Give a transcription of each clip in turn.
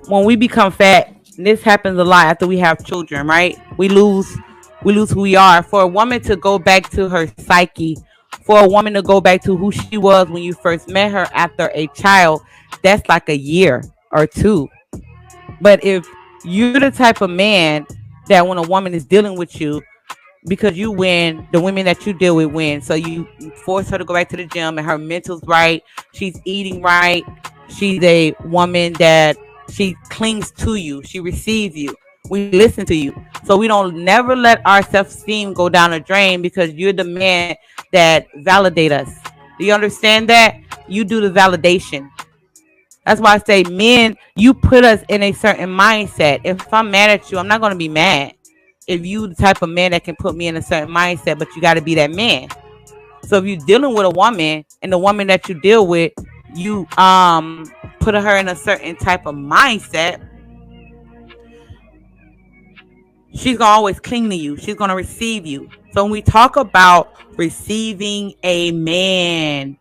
when we become fat, this happens a lot after we have children, right? We lose who we are. For a woman to go back to her psyche, for a woman to go back to who she was when you first met her after a child, that's like a year or two. But if you're the type of man that when a woman is dealing with you, because you win, the women that you deal with win. So you force her to go back to the gym and her mental's right. She's eating right. She's a woman that she clings to you. She receives you. We listen to you. So we don't never let our self-esteem go down a drain because you're the man that validate us. Do you understand that? You do the validation. That's why I say, men, you put us in a certain mindset. If I'm mad at you, I'm not going to be mad. If you the type of man that can put me in a certain mindset, but you got to be that man. So if you're dealing with a woman and the woman that you deal with, you put her in a certain type of mindset, she's gonna always cling to you. She's gonna receive you. So when we talk about receiving a man,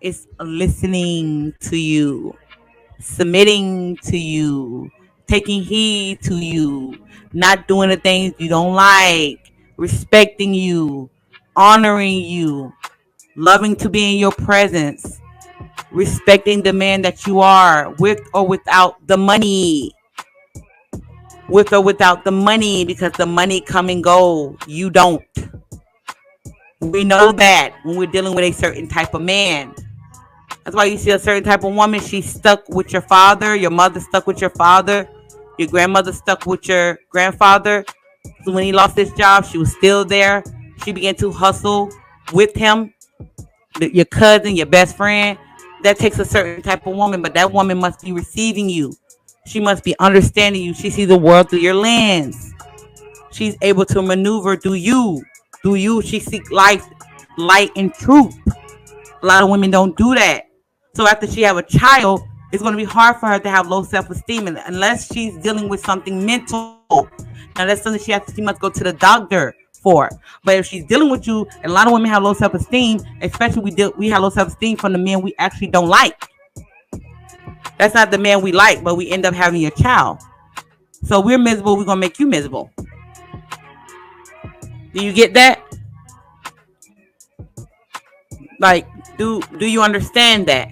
it's listening to you, submitting to you, taking heed to you, not doing the things you don't like, respecting you, honoring you, loving to be in your presence, respecting the man that you are, with or without the money. With or without the money, because the money come and go. You don't. We know that when we're dealing with a certain type of man. That's why you see a certain type of woman, she's stuck with your father, your mother stuck with your father, your grandmother stuck with your grandfather. So when he lost his job, she was still there. She began to hustle with him, your cousin, your best friend. That takes a certain type of woman, but that woman must be receiving you. She must be understanding you. She sees the world through your lens. She's able to maneuver through you. Through you, she seeks life, light, and truth. A lot of women don't do that. So after she have a child, it's going to be hard for her to have low self-esteem unless she's dealing with something mental. Now that's something she must go to the doctor for. But if she's dealing with you, and a lot of women have low self-esteem, especially we have low self-esteem from the men we actually don't like. That's not the man we like, but we end up having a child. So we're miserable, we're going to make you miserable. Do you get that? Like, do you understand that?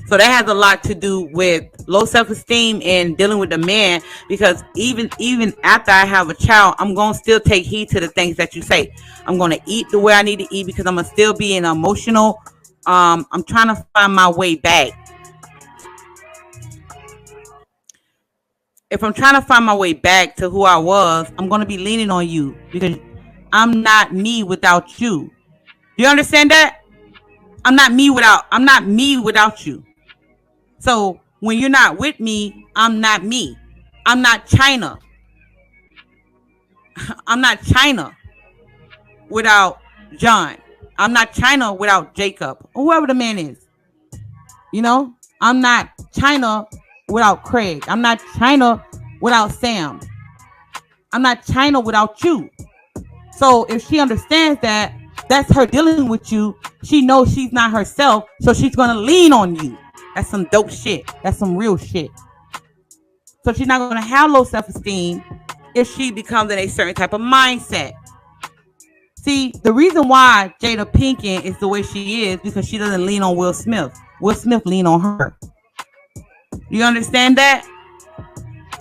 So that has a lot to do with low self-esteem and dealing with the man, because even after I have a child, I'm going to still take heed to the things that you say. I'm going to eat the way I need to eat because I'm going to still be in emotional. I'm trying to find my way back. If I'm trying to find my way back to who I was, I'm going to be leaning on you because I'm not me without you. Do you understand that? I'm not me without you. So when you're not with me, I'm not me. I'm not China. I'm not China without John. I'm not China without Jacob, or whoever the man is. You know, I'm not China without Craig. I'm not China without Sam. I'm not China without you. So if she understands that, that's her dealing with you. She knows she's not herself, so she's going to lean on you. That's some dope shit. That's some real shit. So she's not going to have low self-esteem if she becomes in a certain type of mindset. See, the reason why Jada Pinkett is the way she is because she doesn't lean on Will Smith. Will Smith lean on her. You understand that?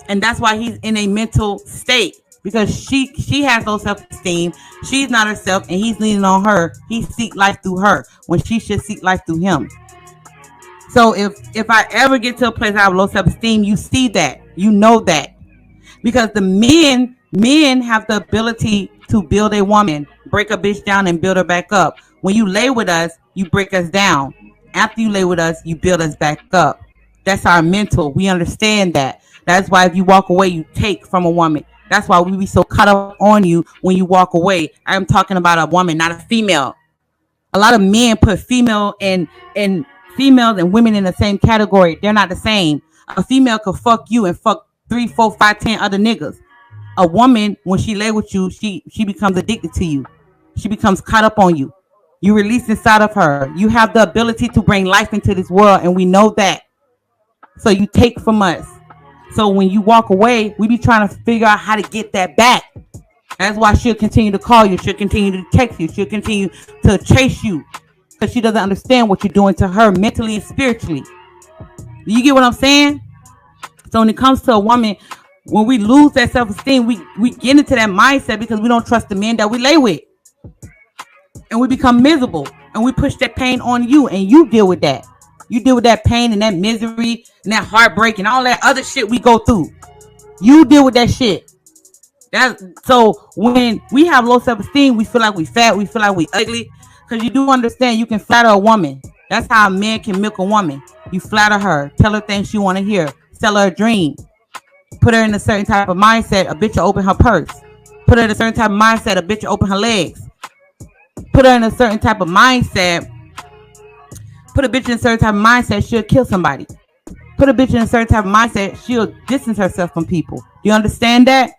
And that's why he's in a mental state, because she has low self-esteem. She's not herself, and he's leaning on her. He seek life through her when she should seek life through him. So if I ever get to a place I have low self-esteem, you see that, you know that, because the men have the ability to build a woman, break a bitch down and build her back up. When you lay with us, you break us down. After you lay with us, you build us back up. That's our mental. We understand that. That's why if you walk away, you take from a woman. That's why we be so caught up on you when you walk away. I'm talking about a woman, not a female. A lot of men put female and females and women in the same category. They're not the same. A female could fuck you and fuck 3, 4, 5, 10 other niggas. A woman, when she lay with you, she becomes addicted to you. She becomes caught up on you. You release inside of her. You have the ability to bring life into this world, and we know that. So you take from us. So when you walk away, we be trying to figure out how to get that back. That's why she'll continue to call you. She'll continue to text you. She'll continue to chase you because she doesn't understand what you're doing to her mentally and spiritually. Do you get what I'm saying? So when it comes to a woman, when we lose that self-esteem, we get into that mindset because we don't trust the men that we lay with. And we become miserable. And we push that pain on you. And you deal with that. You deal with that pain and that misery and that heartbreak and all that other shit we go through. You deal with that shit. So when we have low self-esteem, we feel like we fat, we feel like we ugly. Because you do understand you can flatter a woman. That's how a man can milk a woman. You flatter her, tell her things she want to hear, sell her a dream, put her in a certain type of mindset, a bitch will open her purse. Put her in a certain type of mindset, a bitch will open her legs. Put her in a certain type of mindset. Put a bitch in a certain type of mindset, she'll kill somebody. Put a bitch in a certain type of mindset, she'll distance herself from people. You understand that?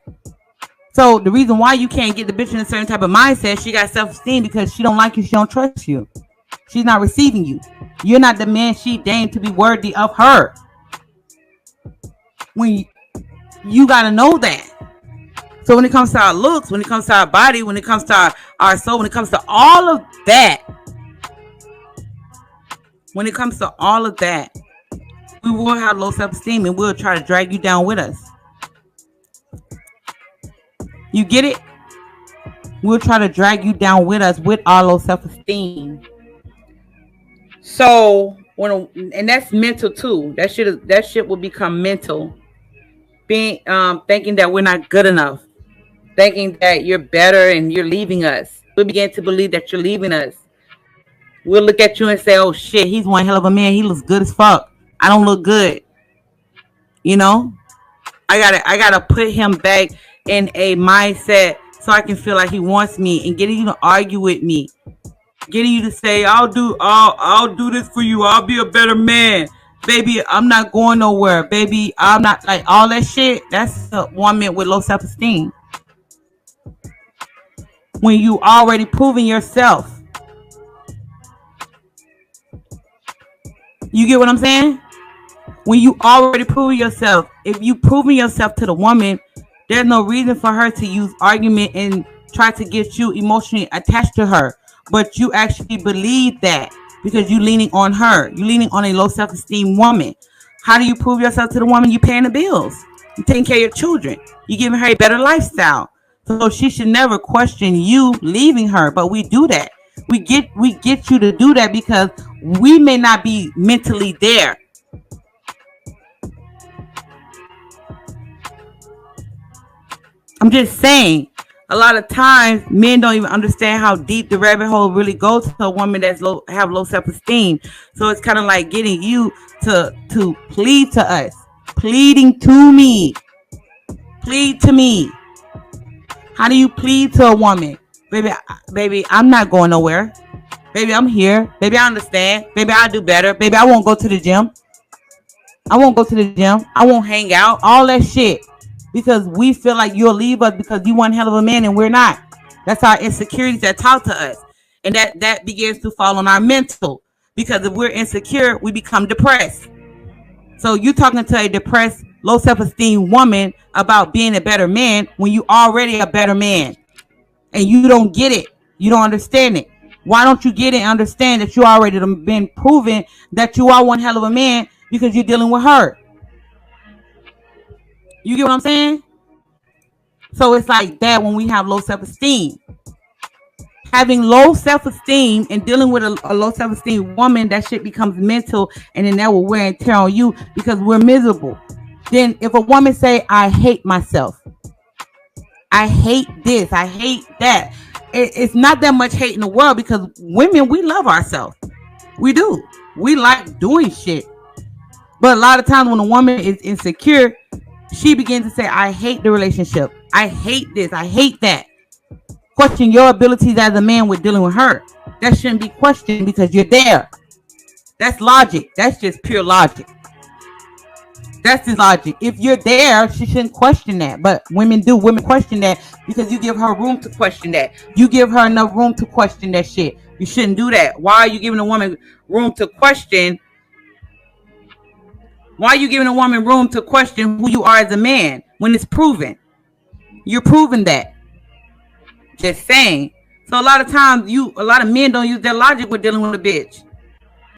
So the reason why you can't get the bitch in a certain type of mindset, she got self-esteem because she don't like you, she don't trust you. She's not receiving you. You're not the man she deemed to be worthy of her. When you got to know that. So when it comes to our looks, when it comes to our body, when it comes to our soul, when it comes to all of that, we will have low self-esteem and we'll try to drag you down with us. You get it? We'll try to drag you down with us with our low self-esteem. So and that's mental too. That shit will become mental. Being thinking that we're not good enough. Thinking that you're better and you're leaving us. We'll begin to believe that you're leaving us. We'll look at you and say, oh shit, he's one hell of a man. He looks good as fuck. I don't look good. You know? I gotta put him back in a mindset so I can feel like he wants me and getting you to argue with me. Getting you to say, I'll do this for you. I'll be a better man. Baby, I'm not going nowhere. Baby, I'm not like all that shit. That's a woman with low self-esteem. When you already proven yourself. You get what I'm saying? When you already prove yourself, if you proven yourself to the woman, there's no reason for her to use argument and try to get you emotionally attached to her. But you actually believe that because you're leaning on her. You're leaning on a low self-esteem woman. How do you prove yourself to the woman? You're paying the bills. You're taking care of your children. You're giving her a better lifestyle. So she should never question you leaving her. But we do that. We get you to do that because we may not be mentally there. I'm just saying, a lot of times men don't even understand how deep the rabbit hole really goes to a woman that's have low self-esteem. So it's kind of like getting you to plead to us, pleading to me, plead to me. How do you plead to a woman? Baby, I'm not going nowhere. Baby, I'm here. Baby, I understand. Baby, I'll do better. Baby, I won't go to the gym. I won't hang out. All that shit. Because we feel like you'll leave us because you one hell of a man and we're not. That's our insecurities that talk to us. And that begins to fall on our mental. Because if we're insecure, we become depressed. So you talking to a depressed, low self-esteem woman about being a better man when you already a better man. And you don't get it. You don't understand it. Why don't you get it and understand that you already been proven that you are one hell of a man because you're dealing with her? You get what I'm saying? So it's like that when we have low self-esteem. Having low self-esteem and dealing with a low self-esteem woman, that shit becomes mental, and then that will wear and tear on you because we're miserable. Then if a woman say, I hate myself, I hate this, I hate that, it's not that much hate in the world because women, we love ourselves. We do. We like doing shit. But a lot of times when a woman is insecure, she begins to say, I hate the relationship. I hate this. I hate that. Question your abilities as a man with dealing with her. That shouldn't be questioned because you're there. That's logic. That's just pure logic. That's just logic. If you're there, she shouldn't question that. But women do. Women question that because you give her room to question that. You give her enough room to question that shit. You shouldn't do that. Why are you giving a woman room to question Why are you giving a woman room to question who you are as a man when it's proven? You're proving that. Just saying. So a lot of times a lot of men don't use their logic with dealing with a bitch.